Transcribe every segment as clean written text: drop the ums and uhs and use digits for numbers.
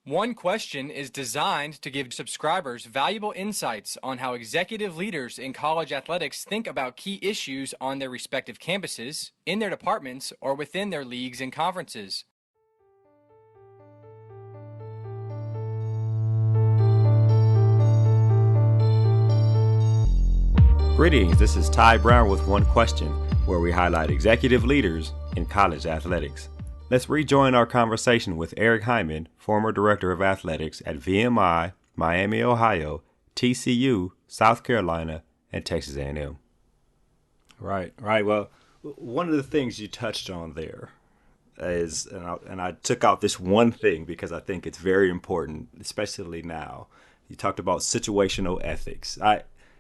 One Question is designed to give subscribers valuable insights on how executive leaders in college athletics think about key issues on their respective campuses, in their departments, or within their leagues and conferences. Greetings, this is Ty Brown with One Question, where we highlight executive leaders in college athletics. Let's rejoin our conversation with Eric Hyman, former Director of Athletics at VMI, Miami, Ohio, TCU, South Carolina, and Texas A&M. Right. Well, one of the things you touched on there is, and I took out this one thing because I think it's very important, especially now. You talked about situational ethics.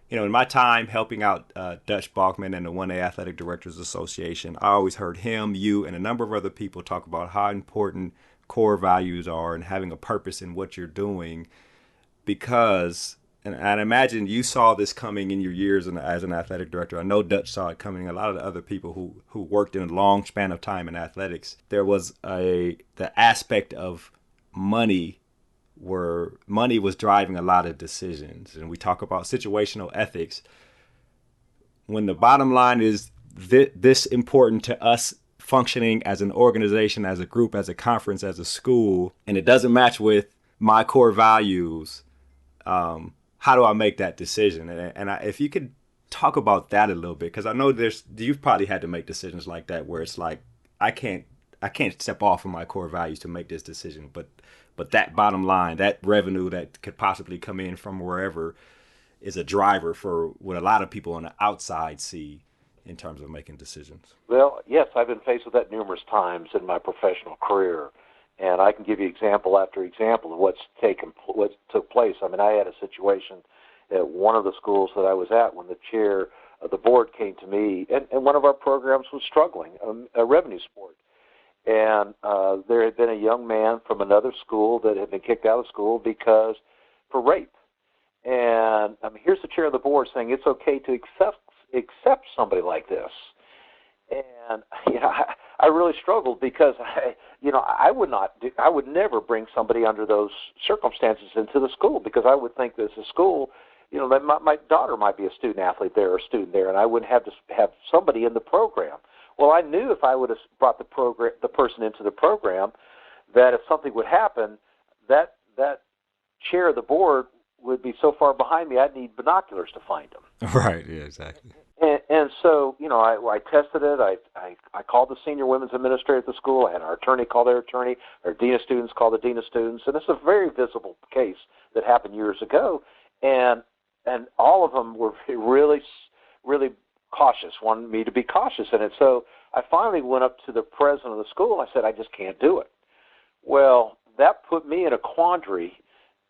In my time helping out Dutch Balkman and the 1A Athletic Directors Association, I always heard him, you, and a number of other people talk about how important core values are and having a purpose in what you're doing. Because, and I imagine you saw this coming in your years as an athletic director. I know Dutch saw it coming. A lot of the other people who worked in a long span of time in athletics, there was the aspect of money where money was driving a lot of decisions. And we talk about situational ethics. When the bottom line is this important to us functioning as an organization, as a group, as a conference, as a school, and it doesn't match with my core values, how do I make that decision? If you could talk about that a little bit, because I know you've probably had to make decisions like that where it's like, I can't step off from my core values to make this decision, but that bottom line, that revenue that could possibly come in from wherever, is a driver for what a lot of people on the outside see in terms of making decisions. Well, yes, I've been faced with that numerous times in my professional career, and I can give you example after example of what took place. I mean, I had a situation at one of the schools that I was at when the chair of the board came to me, and one of our programs was struggling, a revenue sport. And there had been a young man from another school that had been kicked out of school for rape. And here's the chair of the board saying it's okay to accept somebody like this. And I really struggled because I would never bring somebody under those circumstances into the school, because I would think that as a school, that my daughter might be a student athlete there or a student there, and I wouldn't have to have somebody in the program. Well, I knew if I would have brought the person into the program, that if something would happen, that chair of the board would be so far behind me, I'd need binoculars to find him. Right. Yeah. Exactly. And so, I tested it. I called the senior women's administrator at the school. I had our attorney call their attorney. Our dean of students call the dean of students. And it's a very visible case that happened years ago. And all of them were really, really cautious, wanted me to be cautious in it. So I finally went up to the president of the school. I said, I just can't do it. Well, that put me in a quandary,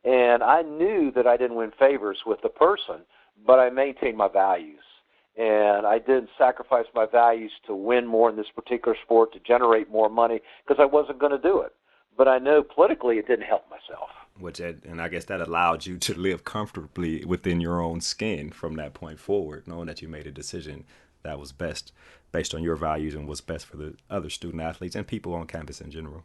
and I knew that I didn't win favors with the person, but I maintained my values. And I didn't sacrifice my values to win more in this particular sport, to generate more money, because I wasn't going to do it. But I know politically it didn't help myself. And I guess that allowed you to live comfortably within your own skin from that point forward, knowing that you made a decision that was best based on your values and was best for the other student athletes and people on campus in general.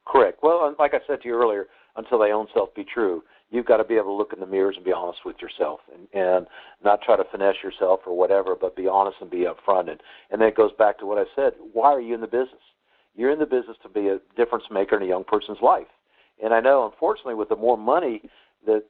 Correct. Well, and like I said to you earlier, until thy own self be true, you've got to be able to look in the mirrors and be honest with yourself, and not try to finesse yourself or whatever, but be honest and be upfront. And then it goes back to what I said. Why are you in the business? You're in the business to be a difference maker in a young person's life. And I know, unfortunately, with the more money that's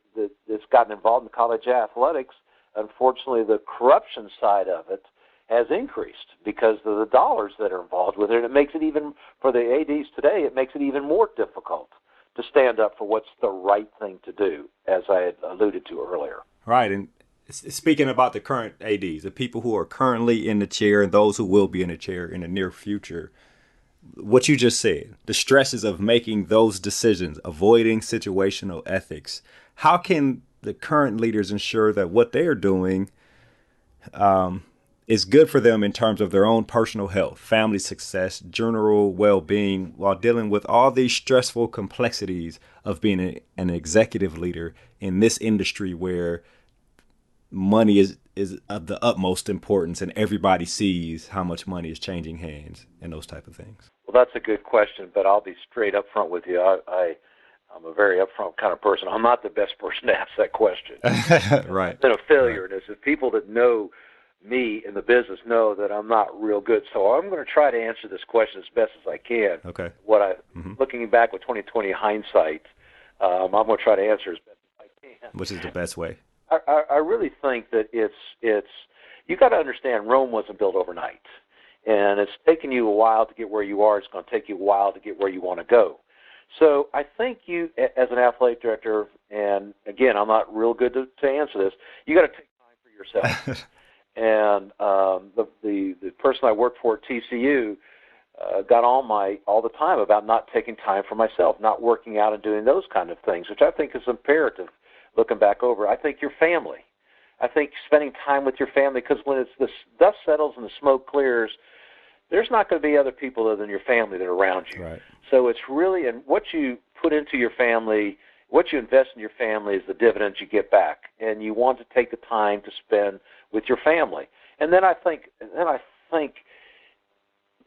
gotten involved in college athletics, unfortunately, the corruption side of it has increased because of the dollars that are involved with it. And it makes it even, for the ADs today, it makes it even more difficult to stand up for what's the right thing to do, as I had alluded to earlier. Right. And speaking about the current ADs, the people who are currently in the chair and those who will be in the chair in the near future, what you just said, the stresses of making those decisions, avoiding situational ethics, how can the current leaders ensure that what they are doing is good for them in terms of their own personal health, family success, general well-being, while dealing with all these stressful complexities of being an executive leader in this industry where money is of the utmost importance and everybody sees how much money is changing hands and those type of things? Well, that's a good question, but I'll be straight up front with you. I'm a very upfront kind of person. I'm not the best person to ask that question. Right. I've been a failure Right. in this. If people that know me in the business know that I'm not real good, so I'm going to try to answer this question as best as I can. Okay. Looking back with 2020 hindsight, I'm going to try to answer as best as I can. Which is the best way? I really think that it's you got to understand Rome wasn't built overnight, and it's taken you a while to get where you are. It's going to take you a while to get where you want to go. So I think you, as an athletic director, and again, I'm not real good to answer this. You got to take time for yourself. And the person I worked for at TCU got all the time about not taking time for myself, not working out and doing those kind of things, which I think is imperative. Looking back over, I think your family. I think spending time with your family, because when the dust settles and the smoke clears, there's not going to be other people other than your family that are around you. Right. So it's really, and what you put into your family, what you invest in your family is the dividends you get back, and you want to take the time to spend with your family. And then I think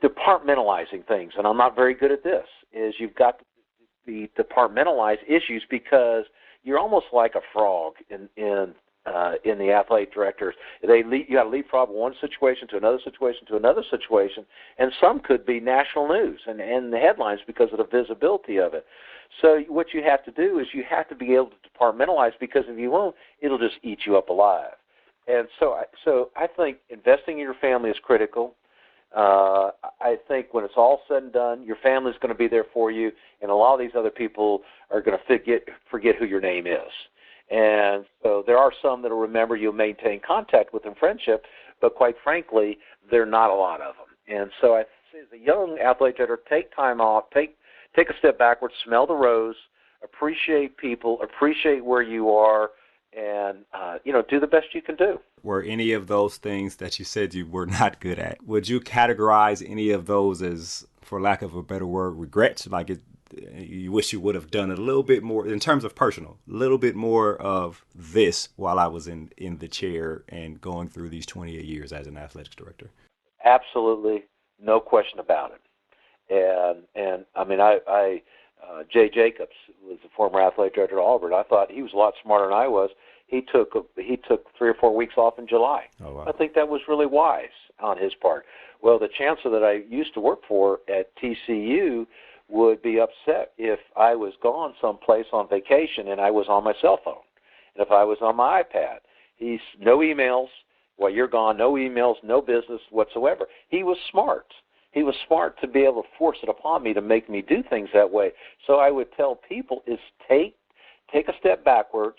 departmentalizing things, and I'm not very good at this, is you've got to be departmentalize issues, because you're almost like a frog in the athletic directors. You got to leapfrog one situation to another situation to another situation, and some could be national news and the headlines because of the visibility of it. So what you have to do is you have to be able to departmentalize, because if you won't, it'll just eat you up alive. And so I think investing in your family is critical. I think when it's all said and done, your family's going to be there for you, and a lot of these other people are going to forget who your name is. And so there are some that will remember, you'll maintain contact with them, friendship, but quite frankly, there are not a lot of them. And so I say, as a young athletic director, take time off, take a step backwards, smell the rose, appreciate people, appreciate where you are, and do the best you can do. Were any of those things that you said you were not good at, would you categorize any of those as, for lack of a better word, regrets? Like you wish you would have done a little bit more in terms of personal, a little bit more of this while I was in the chair and going through these 28 years as an athletics director? Absolutely, no question about it. And I mean, Jay Jacobs was the former athletic director at Auburn. I thought he was a lot smarter than I was. He took 3 or 4 weeks off in July. Oh, wow. I think that was really wise on his part. Well, the chancellor that I used to work for at TCU would be upset if I was gone someplace on vacation and I was on my cell phone, and if I was on my iPad. He's no emails while you're gone, no emails, no business whatsoever. He was smart. He was smart to be able to force it upon me to make me do things that way. So I would tell people is take a step backwards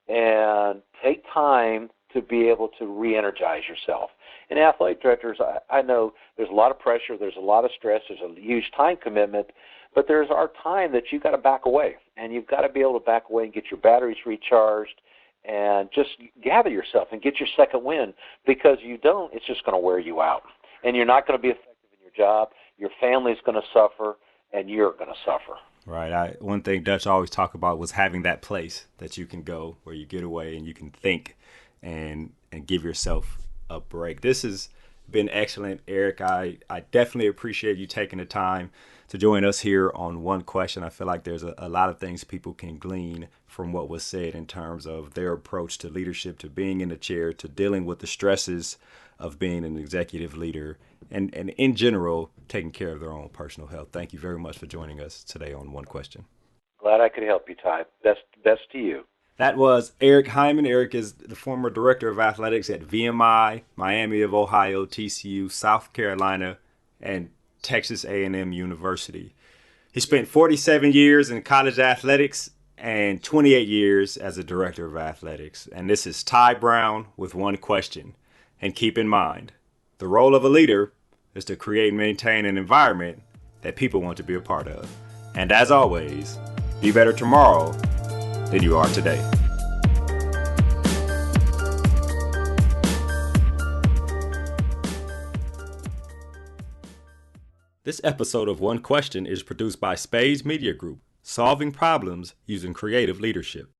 and take time to be able to re-energize yourself. And athletic directors, I know there's a lot of pressure, there's a lot of stress, there's a huge time commitment, but there's our time that you've got to back away. And you've got to be able to back away and get your batteries recharged and just gather yourself and get your second wind, because you don't, it's just going to wear you out. And you're not going to be effective in your job, your family's going to suffer, and you're going to suffer. Right. One thing Dutch always talk about was having that place that you can go where you get away and you can think and give yourself a break. This has been excellent, Eric. I definitely appreciate you taking the time to join us here on One Question. I feel like there's a lot of things people can glean from what was said in terms of their approach to leadership, to being in the chair, to dealing with the stresses of being an executive leader, and in general, taking care of their own personal health. Thank you very much for joining us today on One Question. Glad I could help you, Ty. Best to you. That was Eric Hyman. Eric is the former director of athletics at VMI, Miami of Ohio, TCU, South Carolina, and Texas A&M University. He spent 47 years in college athletics and 28 years as a director of athletics. And this is Ty Brown with One Question. And keep in mind, the role of a leader is to create and maintain an environment that people want to be a part of. And as always, be better tomorrow than you are today. This episode of One Question is produced by Spades Media Group, solving problems using creative leadership.